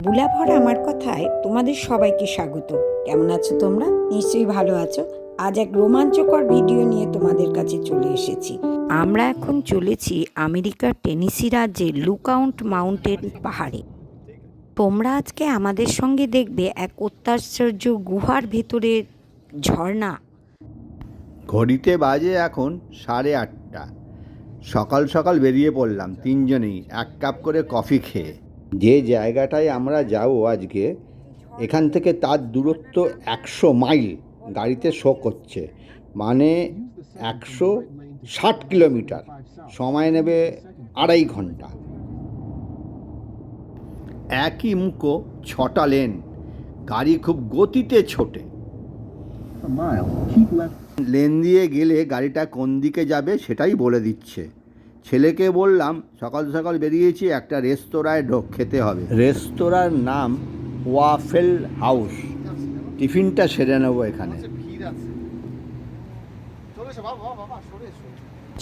বুলাভর আমার কথায় তোমাদের সবাইকে স্বাগত। কেমন আছো তোমরা? নিশ্চয়ই ভালো আছো। আজ এক রোমাঞ্চকর ভিডিও নিয়ে তোমাদের কাছে চলে এসেছি। আমরা এখন চলেছি আমেরিকার টেনেসি রাজ্যের লুকআউট মাউন্টেন পাহাড়ে। তোমরা আজকে আমাদের সঙ্গে দেখবে এক অত্যাশ্চর্য গুহার ভেতরের ঝর্ণা। ঘড়িতে বাজে এখন 8:30। সকাল সকাল বেরিয়ে পড়লাম তিনজনেই, এক কাপ করে কফি খেয়ে। যে জায়গাটায় আমরা যাব আজকে, এখান থেকে তার দূরত্ব 100 মাইল গাড়িতে শো করছে, মানে 160 কিলোমিটার। সময় নেবে 2.5 ঘন্টা। একই মুখো 6টা লেন, গাড়ি খুব গতিতে ছোটে। লেন দিয়ে গেলে গাড়িটা কোন দিকে যাবে সেটাই বলে দিচ্ছে। ছেলেকে বললাম সকাল সকাল বেরিয়েছি, একটা রেস্তোরাঁয় খেতে হবে। রেস্তোরাঁর নাম ওয়াফেল হাউস। টিফিনটা সেরে নেবো এখানে।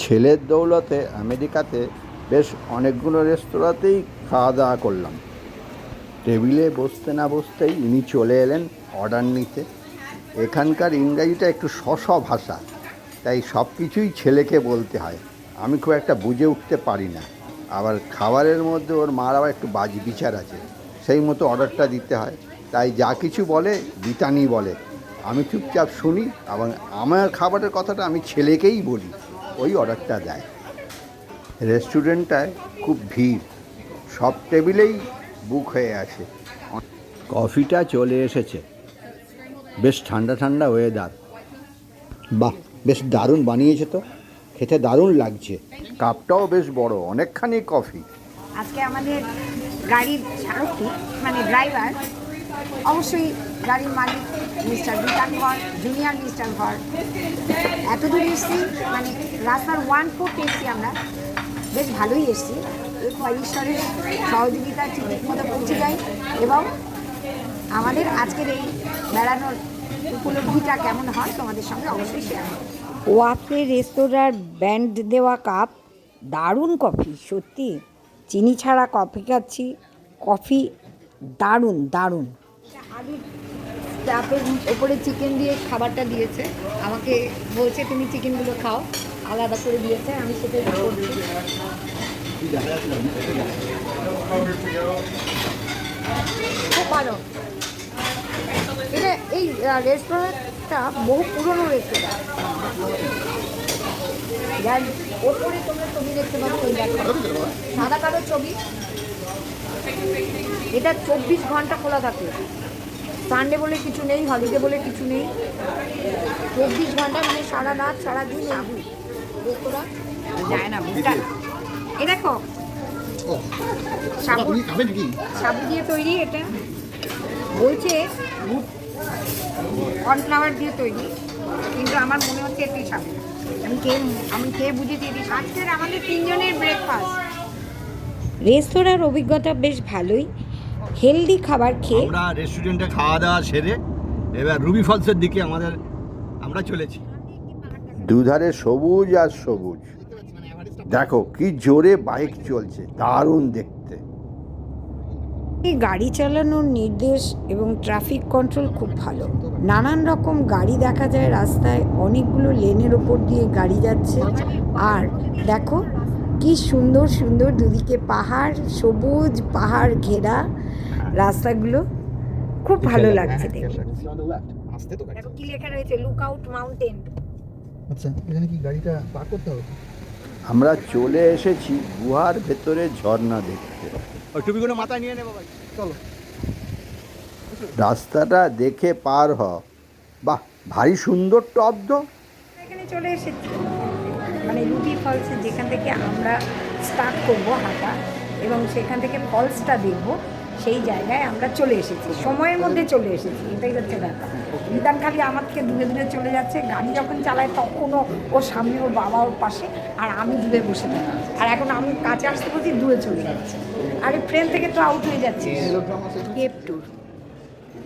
ছেলের দৌলতে আমেরিকাতে বেশ অনেকগুলো রেস্তোরাঁতেই খাওয়া দাওয়া করলাম। টেবিলে বসতে না বসতেই ইনি চলে এলেন অর্ডার নিতে। এখানকার ইংরাজিটা একটু ভাষা, তাই সব কিছুই ছেলেকে বলতে হয়। আমি খুব একটা বুঝে উঠতে পারি না। আবার খাবারের মধ্যে ওর মার আবার একটু বিচার আছে, সেই মতো অর্ডারটা দিতে হয়। তাই যা কিছু বলে বিতানি বলে, আমি চুপচাপ শুনি এবং আমার খাবারের কথাটা আমি ছেলেকেই বলি, ওই অর্ডারটা দেয়। রেস্টুরেন্টটায় খুব ভিড়, সব টেবিলেই বুক হয়ে আছে। কফিটা চলে এসেছে, বেশ ঠান্ডা ঠান্ডা ওয়েদার। বাহ, বেশ দারুণ বানিয়েছে তো, খেতে দারুণ লাগছে। কাপটাও বেশ বড়, অনেকখানি কফি। আজকে আমাদের গাড়ির সারথি মানে ড্রাইভার, অবশ্যই গাড়ির মালিক মিস্টার বিতান ঘর, জুনিয়র মিস্টার ঘর। এত দূর এসছি, মানে রাস্তার 1/4 এসছি আমরা, বেশ ভালোই এসছি। এরপর ঈশ্বরের সহযোগিতা ঠিক মতো পৌঁছে যাই এবং আমাদের আজকের এই বেড়ানোর উপলব্ধিটা কেমন হয় তোমাদের সঙ্গে অবশ্যই শেয়ার করব। ওয়াফেল রেস্তোরাঁর ব্যান্ড দেওয়া কাপ, দারুণ কফি। সত্যি চিনি ছাড়া কফি খাচ্ছি, কফি দারুণ দারুণ। আলুর চাপের ওপরে চিকেন দিয়ে খাবারটা দিয়েছে, আমাকে বলছে তুমি চিকেনগুলো খাও, আলাদা করে দিয়েছে, আমি সেটাই করছি। খুব ভালো। এটা এই রেস্টুরেন্টটা বহু পুরনো রেস্টুরেন্ট, যার ওপরে তোমরা ছবি দেখতে পাচ্ছ, সাদা কালো ছবি। এটা 24 ঘন্টা খোলা থাকে, সানডে বলে কিছু নেই, হলিডে বলে কিছু নেই। 24 ঘন্টা মানে সারা রাত সারাদিন রেস্তোরাঁ যায় না। এ দেখো সাবু দিয়ে তৈরি, এটা বলছে কর্নফ্লাওয়ার দিয়ে তৈরি, কিন্তু আমার মনে হচ্ছে এটাই সাবু। আমি খেয়ে বুঝেছি এটি আজকের আমাদের 3 জনের ব্রেকফাস্ট। রেস্তোরাঁর অভিজ্ঞতা বেশ ভালোই, হেলদি খাবার খেয়ে আমরা রেস্টুরেন্টে খাওয়া দাওয়া সেরে এবার রুবি ফলসের দিকে আমরা চলেছি। দুধারে সবুজ আর সবুজ, দেখো কি জোরে বাইক চলছে, দারুণ দেখতে। এই গাড়ি চালানোর নির্দেশ এবং ট্রাফিক কন্ট্রোল খুব ভালো। নানান রকম গাড়ি দেখা যায় রাস্তায়, অনেকগুলো লেনের ওপর দিয়ে গাড়ি যাচ্ছে। আর দেখো কি সুন্দর সুন্দর দুদিকে পাহাড়, সবুজ পাহাড় ঘেরা রাস্তাগুলো, খুব ভালো লাগছে দেখে। দেখো কি লেখা রয়েছে, লুকআউট মাউন্টেন। আচ্ছা, এখানে কি গাড়িটা পার্ক করতে হবে? আমরা চলে এসেছি গুহার ভেতরে ঝর্ণা দেখতে। ওই টুপিগুলো মাথায় নিয়ে নেবো ভাই, চলো। রাস্তাটা দেখে পার হ, বাহ ভারী সুন্দর টব্দ। এখানে চলে এসেছি, মানে রুবি ফলসে, যেখান থেকে আমরা স্টার্ট করবো হাঁটা এবং সেখান থেকে ফলসটা দেখবো, সেই জায়গায় আমরা চলে এসেছি, সময়ের মধ্যে চলে এসেছি। এটাই হচ্ছে ব্যাপার। বিধান খালি আমার থেকে দূরে দূরে চলে যাচ্ছে, গাড়ি যখন চালায় তখনও ওর সামনে ওর বাবা ওর পাশে, আর আমি দূরে বসে থাকি। আর এখন আমি কাছে আসতে বলছি, দূরে চলে যাচ্ছে। আরে ট্রেন থেকে তো আউট হয়ে যাচ্ছে। কেপ ট্যুর,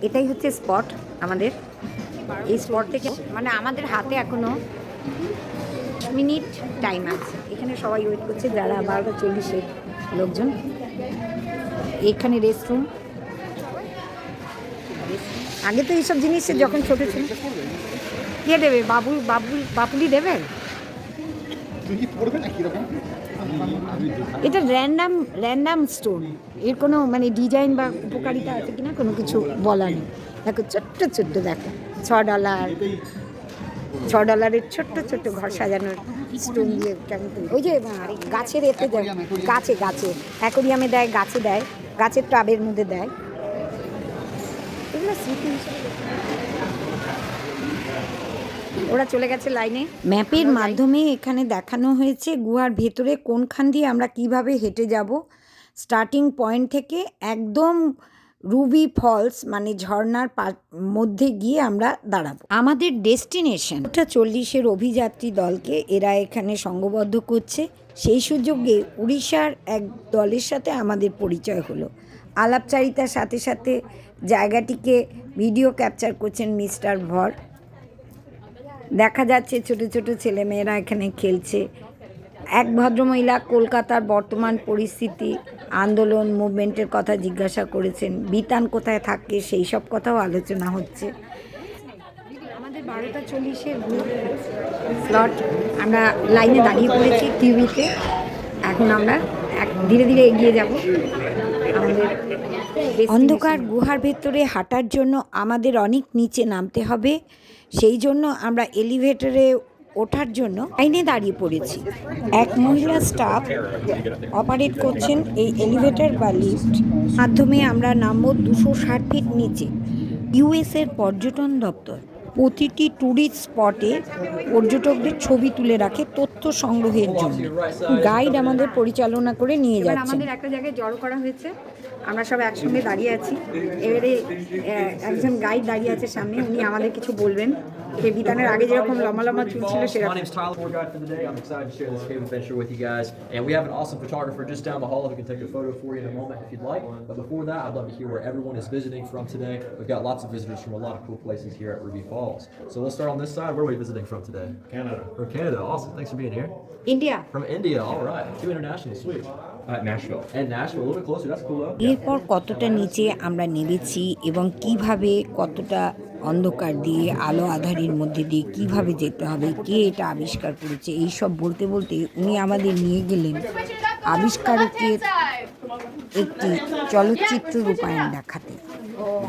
এটাই হচ্ছে স্পট আমাদের। এই স্পট থেকে মানে আমাদের হাতে এখনও মিনিট টাইম আছে। এখানে সবাই ওয়েট করছে, যারা 12:40 লোকজন। এখানে রেস্টরুম, আগে তো এইসব জিনিস যখন ছোট ছিল কে দেবে, বাপুলি দেবে? তুই কি পড়বে না কিরকম? এটা র্যান্ডাম স্টোন, এর কোনো মানে ডিজাইন বা উপকারিতা আছে কিনা কোনো কিছু বলা নেই। দেখো ছোট্ট ছোট্ট, দেখো $6 ছোট্ট ছোট্ট ঘর সাজানোর স্টোন দিয়ে কেমন তৈরি। ওই যে গাছের এতে দেয়, গাছে অ্যাকোরিয়ামে দেয়, গাছে দেয়, গাছের টাবের মধ্যে দেয়, এগুলো স্মৃতি হিসেবে। ওরা চলে গেছে লাইনে। ম্যাপের মাধ্যমে এখানে দেখানো হয়েছে গুহার ভেতরে কোনখান দিয়ে আমরা কিভাবে হেঁটে যাব। স্টার্টিং পয়েন্ট থেকে একদম রুবি ফলস মানে ঝর্ণার মধ্যে গিয়ে আমরা দাঁড়াবো। আমাদের ডেস্টিনেশন 40-এর অভিযাত্রী দলকে এরা এখানে সংঘবদ্ধ করছে। সেই সুযোগে উড়িষ্যার এক দলের সাথে আমাদের পরিচয় হলো। আলাপচারিতার সাথে সাথে জায়গাটিকে ভিডিও ক্যাপচার করছেন মিস্টার ভর। দেখা যাচ্ছে ছোট ছোট ছেলেমেয়েরা এখানে খেলছে। এক ভদ্রমহিলা কলকাতার বর্তমান পরিস্থিতি, আন্দোলন মুভমেন্টের কথা জিজ্ঞাসা করেছেন। বিতান কোথায় থাকে সেই সব কথাও আলোচনা হচ্ছে। আমাদের 12:40-এর স্লট, আমরা লাইনে দাঁড়িয়ে পড়েছি টিভিতে। এখন আমরা ধীরে ধীরে এগিয়ে যাব আমাদের অন্ধকার গুহার ভেতরে হাঁটার জন্য আমাদের অনেক নিচে নামতে হবে। সেই জন্য আমরা এলিভেটরে ওঠার জন্য লাইনে দাঁড়িয়ে পড়েছি। এক মহিলা স্টাফ অপারেট করছেন এই এলিভেটর বা লিফট মাধ্যমে আমরা নামব 260 ফিট নিচে। ইউএসের পর্যটন দপ্তর প্রতিটি ট্যুরিস্ট স্পটে পর্যটকদের ছবি তুলে রাখে তথ্য সংগ্রহের জন্য। গাইড আমাদের পরিচালনা করে নিয়ে এবার যাচ্ছে। আমাদের একটা জায়গায় জড়ো করা হয়েছে, আমরা সব একসঙ্গে দাঁড়িয়ে আছি। এবারে একজন গাইড দাঁড়িয়ে আছে সামনে, উনি আমাদের কিছু বলবেন। সেই বিতানের আগে যেরকম লম্বা লম্বা চুল ছিল My সেরকম। name's Tyler, tour guide for the day. I'm excited to share this cave adventure with you guys. And we have an awesome photographer just down the hall who can take a photo for you in a moment if you'd like. But before that, I'd love to hear where everyone is visiting from today. We've got lots of visitors from a lot of cool places here at Ruby Falls. So we'll start on this side. Where are we visiting from today? Canada. From Canada. Awesome. Thanks for being here. India, From India. All right. Two international. Sweet. Nashville. And Nashville. A little bit closer. That's cool though. এরপর কতটা নিচে আমরা নেমেছি এবং কিভাবে কতটা অন্ধকার দিয়ে আলো আঁধারির মধ্যে দিয়ে কিভাবে যেতে হবে, কে এটা আবিষ্কার করেছে, এই সব বলতে বলতে উনি আমাদের নিয়ে গেলেন আবিষ্কারকের একটি চলচ্চিত্র রূপায়ণ দেখাতে।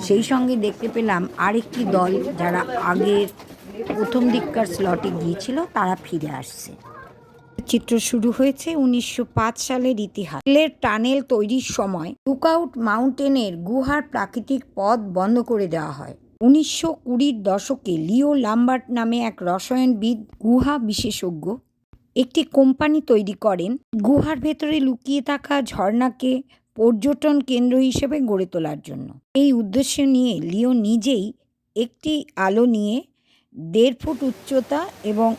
সেই সঙ্গে দেখতে পেলাম আরেকটি দল যারা আগের প্রথম দিককার স্লটে গিয়েছিল তারা ফিরে আসছে। চিত্র শুরু হয়েছে 1905 সালের ইতিহাস। রেলের টানেল তৈরির সময় লুকআউট মাউন্টেনের গুহার প্রাকৃতিক পথ বন্ধ করে দেওয়া হয়। 1920-র দশকে লিও লাম্বার্ট নামে এক রসায়নবিদ গুহা বিশেষজ্ঞ একটি কোম্পানি তৈরি করেন গুহার ভেতরে লুকিয়ে থাকা ঝর্ণাকে পর্যটন কেন্দ্র হিসেবে গড়ে তোলার জন্য। এই উদ্দেশ্য নিয়ে লিও নিজেই একটি আলো নিয়ে 1.5 ফুট উচ্চতা এবং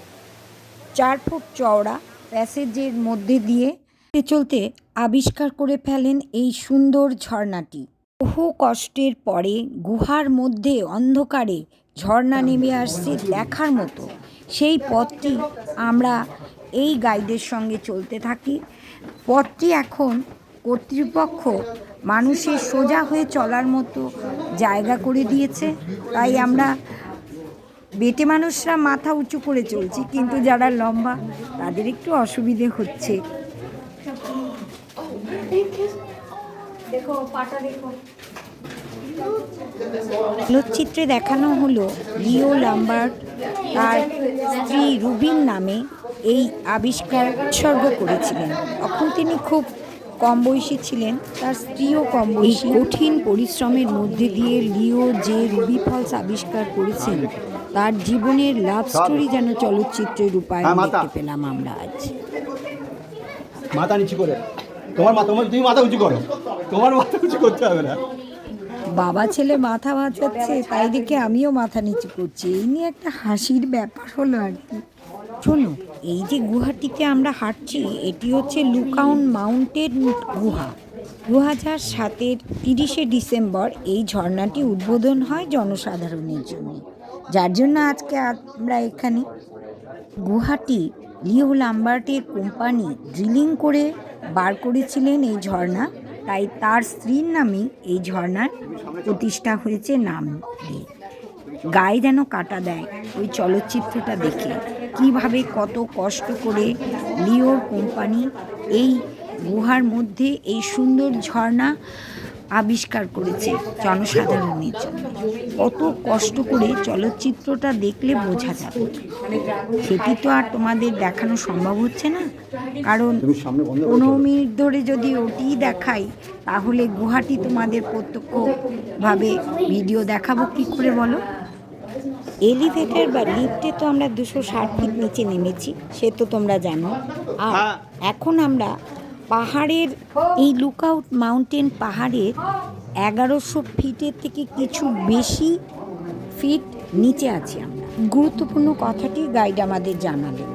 4 ফুট চওড়া প্যাসেজের মধ্যে দিয়ে চলতে আবিষ্কার করে ফেলেন এই সুন্দর ঝর্ণাটি। বহু কষ্টের পরে গুহার মধ্যে অন্ধকারে ঝর্ণা নেমে আসছে দেখার মতো। সেই পথটি আমরা এই গাইডের সঙ্গে চলতে থাকি। পথটি এখন কর্তৃপক্ষ মানুষের সোজা হয়ে চলার মতো জায়গা করে দিয়েছে, তাই আমরা বেটে মানুষরা মাথা উঁচু করে চলছি, কিন্তু যারা লম্বা তাদের একটু অসুবিধে হচ্ছে। চলচ্চিত্রে দেখানো হলো লিও লাম্বার্ট তার স্ত্রী রুবিন নামে এই আবিষ্কার উৎসর্গ করেছিলেন। তখন তিনি খুব কম বয়সী ছিলেন, তার স্ত্রীও কম বয়সী। কঠিন পরিশ্রমের মধ্যে দিয়ে লিও যে রুবি ফলস আবিষ্কার করেছেন তার জীবনের লাভ স্টোরি যেন চলচ্চিত্রের রূপায়ণ দেখতে পেলাম আমরা আজ। মাথা নিচু করে তুমি মাথা উঁচু করো, তোমার মাথা উঁচু করতে হবে না। বাবা ছেলে মাথা বাঁচাচ্ছে, তাই দেখে আমিও মাথা নিচু করছি। এই নিয়ে একটা হাসির ব্যাপার হলো আর কি। শোনো, এই যে গুহাটিতে আমরা হাঁটছি এটি হচ্ছে লুকআউট মাউন্টেন গুহা। 2007-এর 30শে ডিসেম্বর এই ঝর্ণাটি উদ্বোধন হয় জনসাধারণের জন্য, যার জন্য আজকে আমরা এখানে। গুহাটি লিও লাম্বার্টের কোম্পানি ড্রিলিং করে বার করেছিলেন এই ঝর্ণা। তাই তার স্ত্রীর নামেই এই ঝর্ণার প্রতিষ্ঠা হয়েছে নাম দিয়ে। গায়ে যেন কাটা দেয় ওই চলচ্চিত্রটা দেখে, কিভাবে কত কষ্ট করে লিওর কোম্পানি এই গুহার মধ্যে এই সুন্দর ঝর্ণা আবিষ্কার করেছে জনসাধারণের জন্য। কত কষ্ট করে চলচ্চিত্রটা দেখলে বোঝা যাবে। সেটি তো আর তোমাদের দেখানো সম্ভব হচ্ছে না, কারণ তুমি সামনে বন্ধ করে 15 মিনিট ধরে যদি ওটি দেখাই তাহলে গুহাটি তোমাদের প্রত্যক্ষভাবে ভিডিও দেখাবো কী করে বলো? এলিভেটর বা লিফটে তো আমরা 260 ফিট নিচে নেমেছি, সে তো তোমরা জানো। আর এখন আমরা পাহাড়ের এই লুকআউট মাউন্টেন পাহাড়ের 1100 ফিটের থেকে কিছু বেশি ফিট নিচে আছি আমরা। গুরুত্বপূর্ণ কথাটি গাইড আমাদের জানালেন।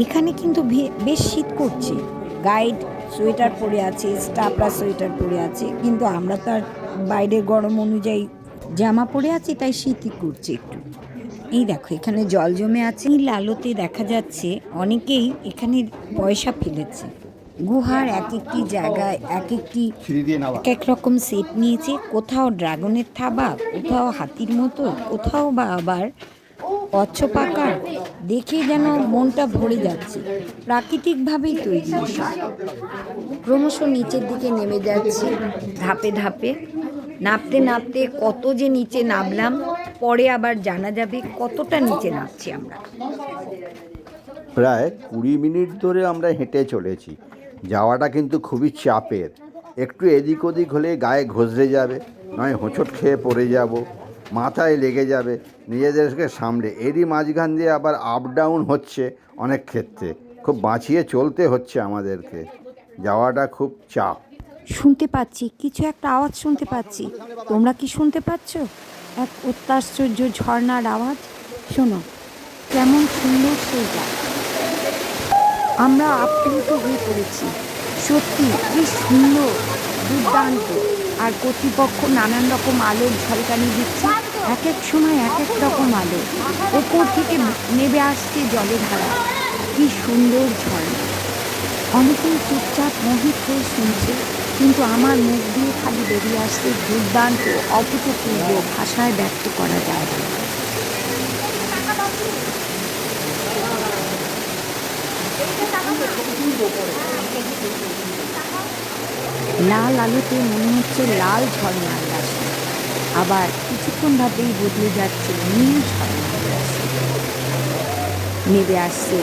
এখানে কিন্তু বেশ শীত করছে। গাইড সোয়েটার পরে আছে, স্টাফরা সোয়েটার পরে আছে, কিন্তু আমরা তার বাইরের গরম অনুযায়ী জামা পরে আছি, তাই শীতই করছে একটু। এই দেখো এখানে জল জমে আছে, নীল আলোতে দেখা যাচ্ছে অনেকেই এখানে পয়সা ফেলেছে। গুহার এক একটি জায়গায় এক একটি সিঁড়ি দিয়ে নামা। এক রকম সেট নিয়েছে, কোথাও ড্রাগনের থাবা, কোথাও হাতির মতো, কোথাও বা আবার কচ্ছপাকা। দেখে যেন মনটা ভরে যাচ্ছে, প্রাকৃতিকভাবেই তৈরি এসব। ক্রমশ নিচের দিকে নেমে যাচ্ছে ধাপে ধাপে। নামতে নামতে কত যে নিচে নামলাম, পরে আবার জানা যাবে কতটা নিচে নামছি আমরা। প্রায় 20 মিনিট ধরে আমরা হেঁটে চলেছি। যাওয়াটা কিন্তু খুবই চাপের। একটু এদিক ওদিক হলে গায়ে ঘষড়ে যাবে, নয় হোঁচট খেয়ে পড়ে যাব, মাথায় লেগে যাবে, নিজেদেরকে সামলে। এরই মাঝখান দিয়ে আবার আপ ডাউন হচ্ছে অনেক ক্ষেত্রে, খুব বাঁচিয়ে চলতে হচ্ছে আমাদেরকে। যাওয়াটা খুব চাপ। শুনতে পাচ্ছি কিছু একটা আওয়াজ শুনতে পাচ্ছি, তোমরা কি শুনতে পাচ্ছ? এক অত্যাশ্চর্য ঝর্ণার আওয়াজ। শোনো কেমন সুন্দর সেইটা। আমরা আপ্লুত হয়ে পড়েছি, সত্যি কি সুন্দর, দুর্দান্ত। আর কর্তৃপক্ষ নানান রকম আলোর ঝলকানি দিচ্ছে, এক এক সময় এক এক রকম আলো। ওপর থেকে নেমে আসছে জলের ধারা, কি সুন্দর ঝর্ণা। অনেকেই চুপচাপ মোহিত হয়ে শুনছে, কিন্তু আমার মুখ দিয়ে খালি বেরিয়ে আসছে দুর্দান্ত, অভূতপূর্ব, ভাষায় ব্যক্ত করা যায় না। লাল আলোতে মনে হচ্ছে লাল ঝর্ণার রাশি, আবার কিছুক্ষণ ভাবেই বদলে যাচ্ছে নীল ঝর্ণার রাশি। নেমে আসছে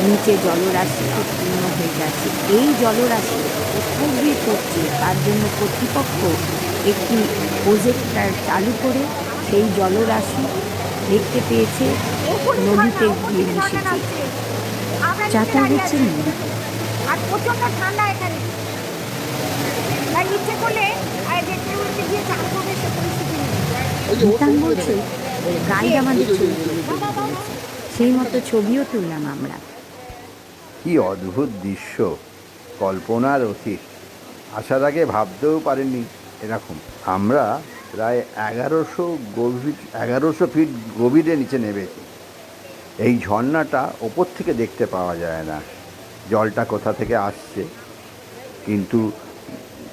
নিচে জলরাশি খুব পূর্ণ হয়ে যাচ্ছে। এই জলরাশি কোথায় গিয়ে পড়ছে তার জন্য কর্তৃপক্ষ একটি প্রজেক্টর চালু করে সেই জলরাশি দেখতে পেয়েছে, নদীতে গিয়ে মিশেছে। চাটা হচ্ছে নদী। আর প্রচন্ড ঠান্ডা এখানে, তাই ইচ্ছে করলে গিয়ে চান করবে সে পরিস্থিতি নেই। নিতান বলছে গাইড আমাদের ছবি তুলে দিয়েছে, সেই মতো ছবিও তুললাম আমরা। কি অদ্ভুত দৃশ্য, কল্পনার অতীত। আসার আগে ভাবতেও পারিনি এরকম। আমরা প্রায় 1100 ফিট গভীরে নিচে নেমেছি। এই ঝর্ণাটা ওপর থেকে দেখতে পাওয়া যায় না, জলটা কোথা থেকে আসছে, কিন্তু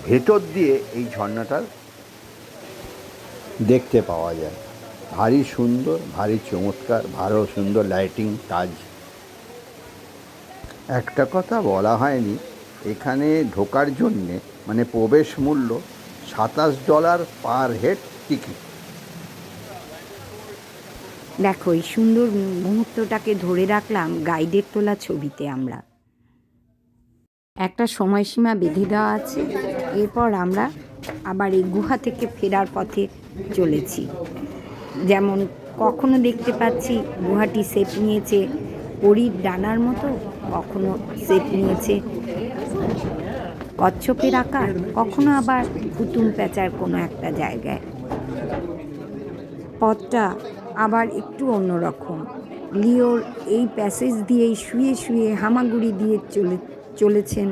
ভেতর দিয়ে এই ঝর্ণাটা দেখতে পাওয়া যায়। ভারী সুন্দর, ভারী চমৎকার, ভালো সুন্দর লাইটিং কাজ। একটা কথা বলা হয়নি, এখানে ঢোকার জন্যে মানে প্রবেশ মূল্য $27 পার হেড টিকিট। দেখো এই সুন্দর মুহূর্তটাকে ধরে রাখলাম গাইডের তোলা ছবিতে আমরা। একটা সময়সীমা বেঁধে দেওয়া আছে, এরপর আমরা আবার এই গুহা থেকে ফেরার পথে চলেছি। যেমন কখনো দেখতে পাচ্ছি গুহাটি শেপ নিয়েছে পরীর ডানার মতো, কখনো শেপ নিয়েছে কচ্ছপের আকার, কখনো আবার পুতুম প্যাঁচার কোনো একটা জায়গায়। পথটা আবার একটু অন্যরকম। লিওর এই প্যাসেজ দিয়েই শুয়ে শুয়ে হামাগুড়ি দিয়ে চলেছেন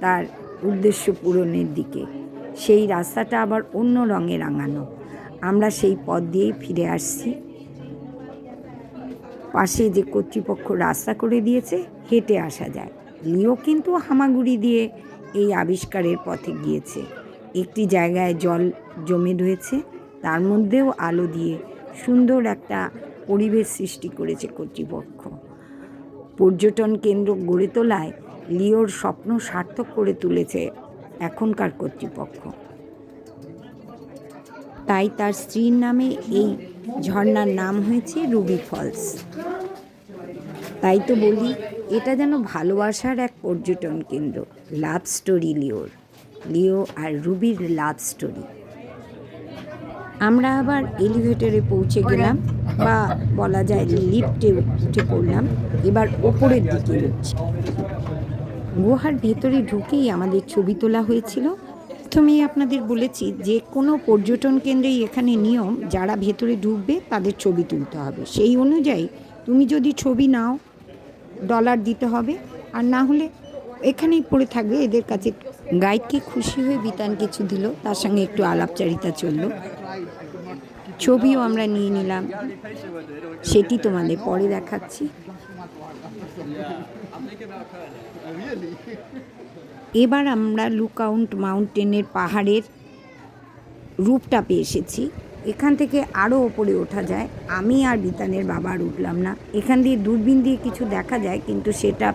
তার উদ্দেশ্য পূরণের দিকে। সেই রাস্তাটা আবার অন্য রঙে রাঙানো। আমরা সেই পথ দিয়েই ফিরে আসছি। পাশে যে কর্তৃপক্ষ রাস্তা করে দিয়েছে, হেঁটে আসা যায়। লিও কিন্তু হামাগুড়ি দিয়ে এই আবিষ্কারের পথে গিয়েছে। একটি জায়গায় জল জমে রয়েছে, তার মধ্যেও আলো দিয়ে সুন্দর একটা পরিবেশ সৃষ্টি করেছে কর্তৃপক্ষ। পর্যটন কেন্দ্র গড়ে তোলায় লিওর স্বপ্ন সার্থক করে তুলেছে এখনকার কর্তৃপক্ষ। তাই তার স্ত্রীর নামে এই ঝর্ণার নাম হয়েছে রুবি ফলস। তাই তো বলি, এটা যেন ভালোবাসার এক পর্যটন কেন্দ্র। লাভ স্টোরি লিও আর রুবির লাভ স্টোরি। আমরা আবার এলিভেটরে পৌঁছে গেলাম, বা বলা যায় লিফটে উঠে পড়লাম। এবার ওপরের দিকে উঠছি। গুহার ভেতরে ঢুকেই আমাদের ছবি তোলা হয়েছিল। প্রথমেই আপনাদের বলেছি যে কোনো পর্যটন কেন্দ্রেই এখানে নিয়ম, যারা ভেতরে ঢুকবে তাদের ছবি তুলতে হবে। সেই অনুযায়ী তুমি যদি ছবি নাও ডলার দিতে হবে, আর না হলে এখানেই পড়ে থাকবে এদের কাছে। গাইডকে খুশি হয়ে বিতান কিছু দিল, তার সঙ্গে একটু আলাপচারিতা চললো, ছবিও আমরা নিয়ে নিলাম, সেটি তোমাদের পরে দেখাচ্ছি। এবার আমরা লুকআউট মাউন্টেনের পাহাড়ের রূপটাপে এসেছি। এখান থেকে আরও ওপরে ওঠা যায়। আমি আর বিতানের বাবা আর উঠলাম না। এখান দিয়ে দূরবীন দিয়ে কিছু দেখা যায়, কিন্তু সেটা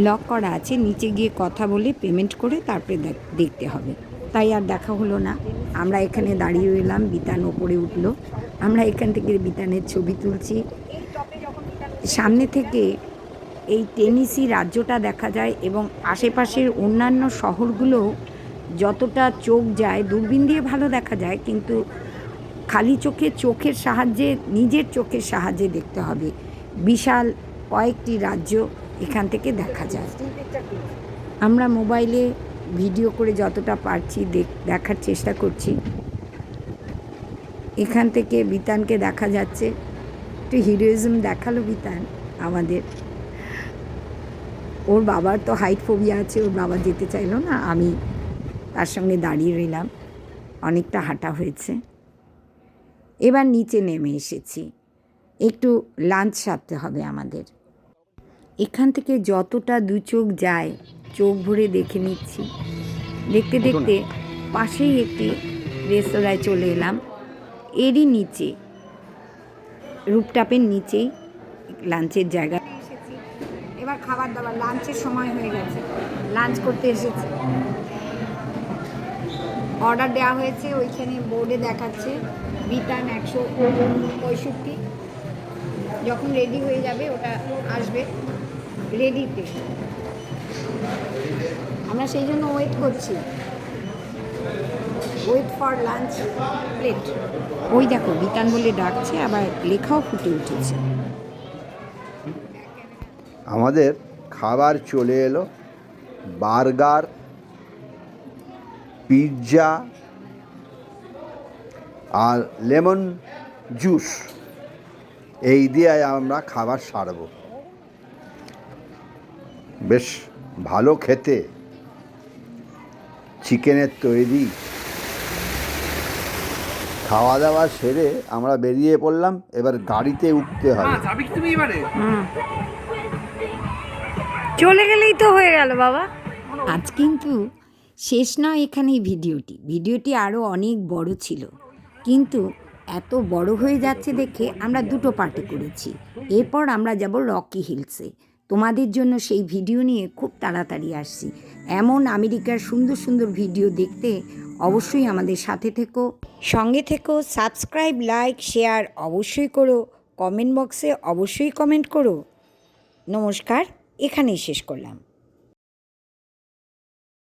লক করা আছে। নিচে গিয়ে কথা বলে পেমেন্ট করে তারপরে দেখতে হবে, তাই আর দেখা হলো না। আমরা এখানে দাঁড়িয়ে রইলাম, বিতান ওপরে উঠলো। আমরা এখান থেকে বিতানের ছবি তুলছি। সামনে থেকে এই টেনেসি রাজ্যটা দেখা যায় এবং আশেপাশের অন্যান্য শহরগুলো যতটা চোখ যায়, দূরবীন দিয়ে ভালো দেখা যায়, কিন্তু খালি চোখের সাহায্যে, নিজের চোখের সাহায্যে দেখতে হবে। বিশাল কয়েকটি রাজ্য এখান থেকে দেখা যায়। আমরা মোবাইলে ভিডিও করে যতটা পারছি দেখার চেষ্টা করছি। এখান থেকে বিতানকে দেখা যাচ্ছে, একটু হিরোইজম দেখালো বিতান আমাদের। ওর বাবার তো হাইট ফোবিয়া আছে, ওর বাবা যেতে চাইলো না, আমি তার সঙ্গে দাঁড়িয়ে রইলাম। অনেকটা হাঁটা হয়েছে। এবার নিচে নেমে এসেছি, একটু লাঞ্চ সারতে হবে আমাদের। এখান থেকে যতটা দু চোখ যায়, চোখ ভরে দেখে নিচ্ছি। দেখতে দেখতে পাশেই একটি রেস্তোরাঁয় চলে এলাম। এরই নিচে, রূপটাপের নিচেই লাঞ্চের জায়গা। এবার খাবার দাবার, লাঞ্চের সময় হয়ে গেছে, লাঞ্চ করতে এসেছি। অর্ডার দেওয়া হয়েছে, ওইখানে বোর্ডে দেখাচ্ছে বিতান 165। যখন রেডি হয়ে যাবে ওটা আসবে রেডিতে। আমরা সেই জন্য ওয়েট করছি, ওয়েট ফর লাঞ্চ প্লেট। ওই দেখো বিতান বলে ডাকছে, আবার লেখাও ফুটে উঠেছে। আমাদের খাবার চলে এলো। বার্গার, পিৎজা আর লেমন জুস, এই দিয়ে আমরা খাবার সারব। বেশ ভালো খেতে, চিকেনের তৈরি। খাওয়া দাওয়া সেরে আমরা বেরিয়ে পড়লাম। এবার গাড়িতে উঠতে হবে। চলে গেলেই তো হয়ে গেল বাবা। আজ কিন্তু শেষ নয় এখানেই ভিডিওটি আরও অনেক বড় ছিল, কিন্তু এত বড় হয়ে যাচ্ছে দেখে আমরা দুটো পার্টি করেছি। এরপর আমরা যাব রকি হিলসে। তোমাদের জন্য সেই ভিডিও নিয়ে খুব তাড়াতাড়ি আসছি। এমন আমেরিকার সুন্দর সুন্দর ভিডিও দেখতে অবশ্যই আমাদের সাথে থেকো, সঙ্গে থেকো। সাবস্ক্রাইব, লাইক, শেয়ার অবশ্যই করো। কমেন্ট বক্সে অবশ্যই কমেন্ট করো। নমস্কার, এখানেই শেষ করলাম।